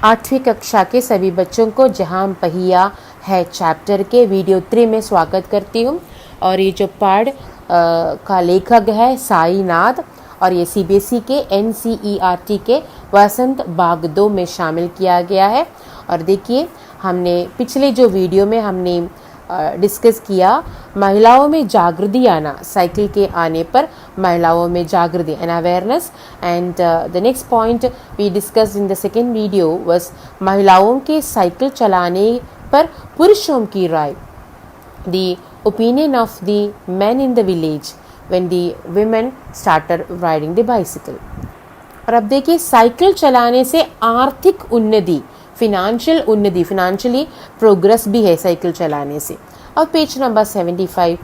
8वीं कक्षा के सभी बच्चों को जहां हम पहिया है चैप्टर के वीडियो 3 में स्वागत करती हूं। और ये जो पाठ का लेखक है साईनाथ और ये सीबीएसई के एनसीईआरटी के वसंत बाग 2 में शामिल किया गया है। और देखिए, हमने पिछले जो वीडियो में हमने डिस्कस किया महिलाओं में जागृति आना, साइकिल के आने पर महिलाओं में जागृति and awareness. And the next point we discussed in the second video was महिलाओं के साइकिल चलाने पर पुरुषों की राय, the opinion of the men in the village when the women started riding the bicycle। और अब देखिए, साइकिल चलाने से आर्थिक उन्नति, फिनेंशियली प्रोग्रेस भी है साइकिल चलाने से। और पेज नंबर 75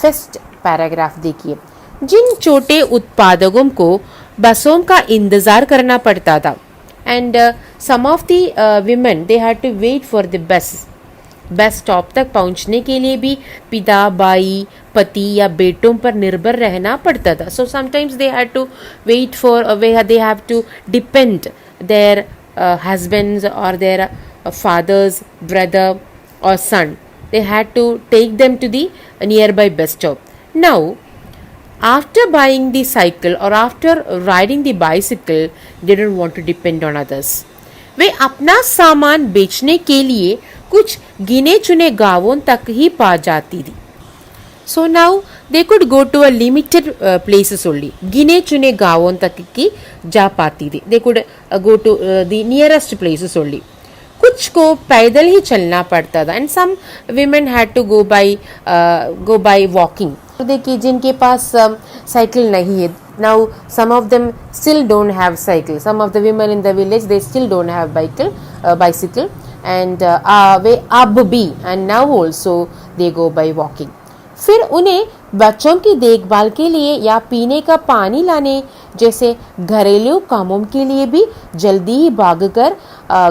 फर्स्ट पैराग्राफ देखिए, जिन छोटे उत्पादकों को बसों का इंतजार करना पड़ता था and some of the women they had to wait for the bus stop तक पहुंचने के लिए भी पिता, भाई, पति या बेटों पर निर्भर रहना पड़ता था। So sometimes they had to wait for, they have to depend their husbands or their fathers, brother or son. They had to take them to the nearby bus stop. Now, after buying the cycle or after riding the bicycle, they don't want to depend on others. वे अपना सामान बेचने के लिए कुछ गिने चुने गांवों तक ही पा जाती थी। So now they could go to a limited places only. गिने चुने गांवों तक की जा पाती थी। They could go to the nearest places only. कुछ को पैदल ही चलना पड़ता था and some women had to go by walking. तो देखिए, जिनके पास साइकिल नहीं है, now some of them still don't have cycle. Some of the women in the village they still don't have bicycle and वे अब भी and now also they go by walking. फिर उन्हें बच्चों की देखभाल के लिए या पीने का पानी लाने जैसे घरेलू कामों के लिए भी जल्दी ही भागकर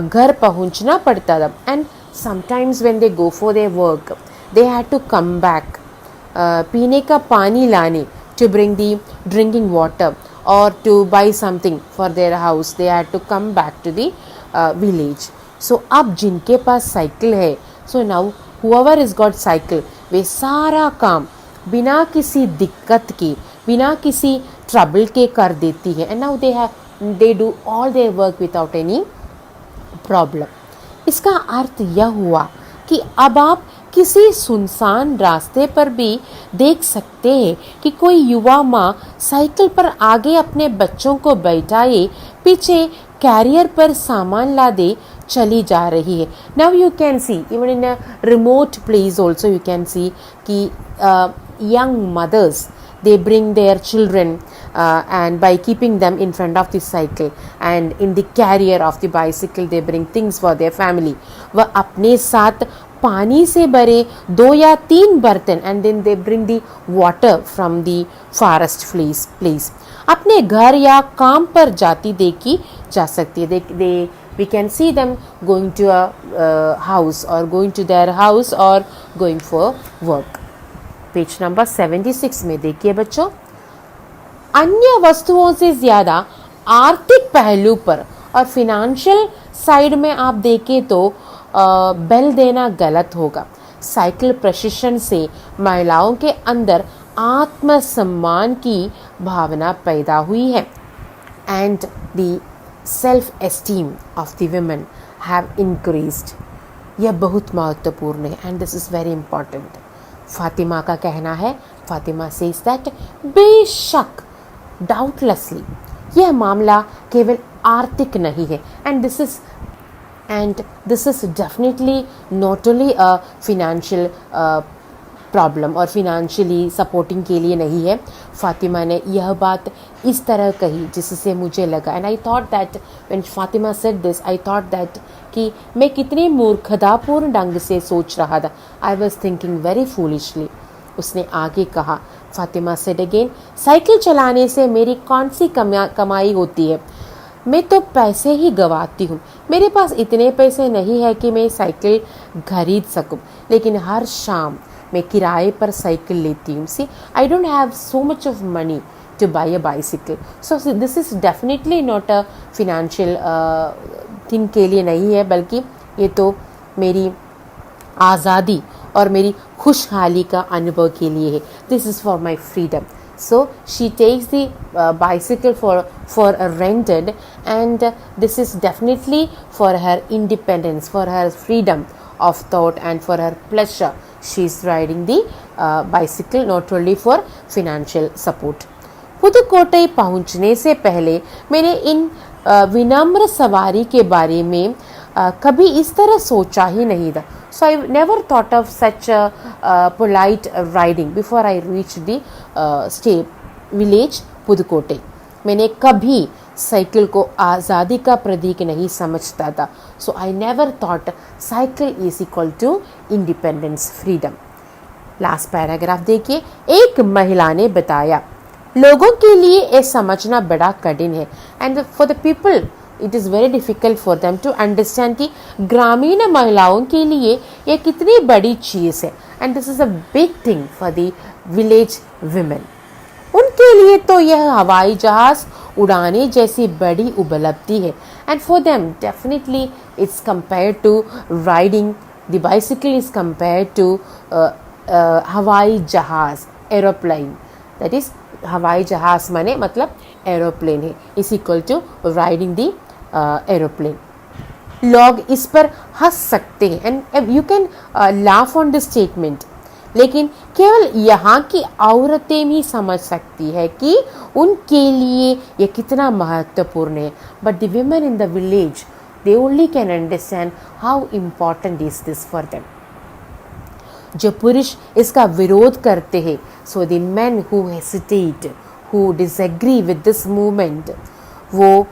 घर पहुंचना पड़ता था। And sometimes when they go for their work they had to come back, पीने का पानी लाने, to bring the drinking water और to buy something for their house, they had to come back to the village. So अब जिनके पास cycle है, so now whoever has got cycle, वे सारा काम बिना किसी दिक्कत के, बिना किसी ट्रबल के कर देती है। And now they do all their work without any problem. इसका अर्थ यह हुआ कि अब आप किसी सुनसान रास्ते पर भी देख सकते हैं कि कोई युवा माँ साइकिल पर आगे अपने बच्चों को बैठाए पीछे कैरियर पर सामान लादे चली जा रही है। Now you can see even in a remote place also you can see कि young mothers they bring their children and by keeping them in front of the cycle and in the carrier of the bicycle they bring things for their family। वह अपने साथ पानी से भरे 2 या 3 बर्तन and then they bring the water from the forest place अपने घर या काम पर जाती देखी जा सकती है। We can see them going to a house or going to their house or going for work। Page number 76 में देखिए बच्चों, अन्य वस्तुओं से ज़्यादा आर्थिक पहलू पर और फिनेंशियल साइड में आप देखें तो बेल देना गलत होगा। साइकिल प्रशिक्षण से महिलाओं के अंदर आत्मसम्मान की भावना पैदा हुई है and the self esteem of the women have increased. यह बहुत महत्वपूर्ण है and this is very important. Fatima का कहना है, फातिमा सेज दैट बेशक, डाउटलेसली, यह मामला केवल आर्थिक नहीं है and this is definitely not only a financial problem और फिनेंशियली सपोर्टिंग के लिए नहीं है। फातिमा ने यह बात इस तरह कही जिससे मुझे लगा and I thought that when Fatima said this I thought that कि मैं कितने मूर्खतापूर्ण ढंग से सोच रहा था। I was thinking very foolishly. उसने आगे कहा, फातिमा सेड अगेन, साइकिल चलाने से मेरी कौन सी कमाई होती है? मैं तो पैसे ही गंवाती हूँ। मेरे पास इतने पैसे नहीं है कि मैं साइकिल खरीद सकूँ, लेकिन हर शाम मैं किराए पर साइकिल लेती हूँ। See, I don't have so much of money to buy a bicycle. So this is definitely not a financial thing के लिए नहीं है, बल्कि ये तो मेरी आज़ादी और मेरी खुशहाली का अनुभव के लिए है. This is for my freedom. So she takes the bicycle for a rented, and this is definitely for her independence, for her freedom of thought and for her pleasure. She is riding the bicycle not only for financial support. Pudukkottai पहुंचने से पहले मैंने इन विनम्र सवारी के बारे में कभी इस तरह सोचा ही नहीं था. So I never thought of such a polite riding before I reached the village Pudukkottai. मैंने कभी साइकिल को आज़ादी का प्रतीक नहीं समझता था. So I never thought cycle is equal to independence, freedom. Last paragraph देखिए. एक महिला ने बताया, लोगों के लिए ये समझना बड़ा कठिन है, and for the people it is very difficult for them to understand कि ग्रामीण महिलाओं के लिए ये कितनी बड़ी चीज़ है. And this is a big thing for the village women. उनके लिए तो यह हवाई जहाज़ उड़ाने जैसी बड़ी उपलब्धि है. And for them definitely it's compare to riding the bicycle is compare to हवाई जहाज़, एरोप्लेन. दैट इज़ हवाई जहाज़ माने मतलब एरोप्लेन है, is equal to riding the aeroplane. लोग इस पर हंस सकते हैं, and you can laugh on this statement, लेकिन केवल यहाँ की औरतें ही समझ सकती है कि उनके लिए ये कितना महत्वपूर्ण है. But the women in the village, they only can understand how important is this for them. जो पुरुष इसका विरोध करते हैं, so the men who hesitate, who disagree with this movement, वो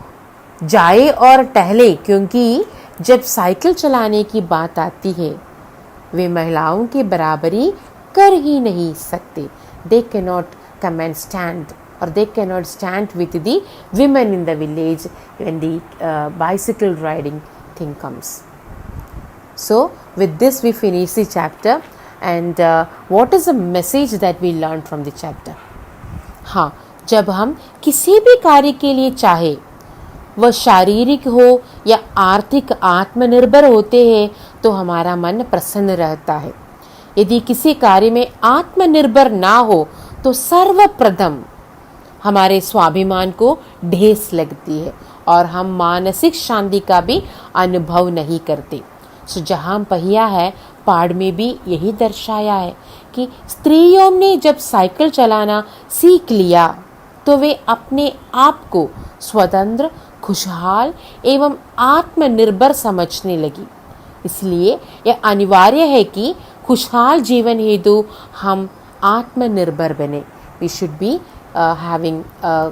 जाए और टहले, क्योंकि जब साइकिल चलाने की बात आती है वे महिलाओं की बराबरी कर ही नहीं सकते. They cannot come and stand, or they cannot stand with the women in the village when the bicycle riding thing comes. So with this we finish the chapter, and what is the message that we learned from the chapter? हाँ, जब हम किसी भी कार्य के लिए चाहे, वह शारीरिक हो या आर्थिक, आत्मनिर्भर होते हैं तो हमारा मन प्रसन्न रहता है. यदि किसी कार्य में आत्मनिर्भर ना हो तो सर्वप्रथम हमारे स्वाभिमान को ढेस लगती है और हम मानसिक शांति का भी अनुभव नहीं करते. सो जहाँ पहिया है, पहाड़ में भी यही दर्शाया है कि स्त्रियों ने जब साइकिल चलाना सीख लिया तो वे अपने आप को स्वतंत्र, खुशहाल एवं आत्मनिर्भर समझने लगी. इसलिए यह अनिवार्य है कि खुशहाल जीवन हेतु हम आत्मनिर्भर बने. We should be having a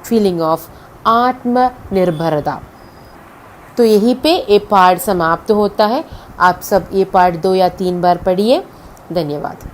feeling of आत्मनिर्भरता. तो यहीं पे ये पाठ समाप्त होता है. आप सब ये पाठ 2 या 3 बार पढ़िए. धन्यवाद.